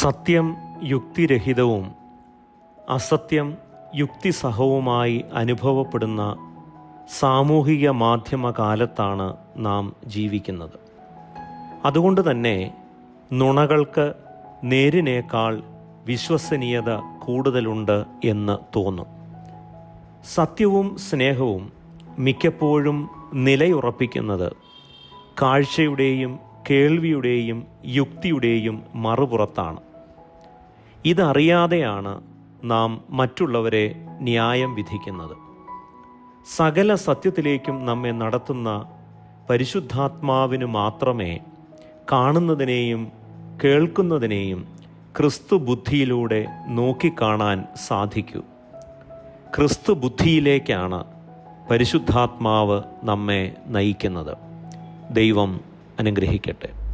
സത്യം യുക്തിരഹിതവും അസത്യം യുക്തിസഹവുമായി അനുഭവപ്പെടുന്ന സാമൂഹിക മാധ്യമ കാലത്താണ് നാം ജീവിക്കുന്നത്. അതുകൊണ്ട് തന്നെ നുണകൾക്ക് നേരിനേക്കാൾ വിശ്വസനീയത കൂടുതലുണ്ട് എന്ന് തോന്നും. സത്യവും സ്നേഹവും മിക്കപ്പോഴും നിലയുറപ്പിക്കുന്നത് കാഴ്ചയുടെയും കേൾവിയുടെയും യുക്തിയുടെയും മറുപുറത്താണ്. ഇതറിയാതെയാണ് നാം മറ്റുള്ളവരെ ന്യായം വിധിക്കുന്നത്. സകല സത്യത്തിലേക്കും നമ്മെ നടത്തുന്ന പരിശുദ്ധാത്മാവിന് മാത്രമേ കാണുന്നതിനെയും കേൾക്കുന്നതിനെയും ക്രിസ്തു ബുദ്ധിയിലൂടെ നോക്കിക്കാണാൻ സാധിക്കൂ. ക്രിസ്തു ബുദ്ധിയിലേക്കാണ് പരിശുദ്ധാത്മാവ് നമ്മെ നയിക്കുന്നത്. ദൈവം അനുഗ്രഹിക്കട്ടെ.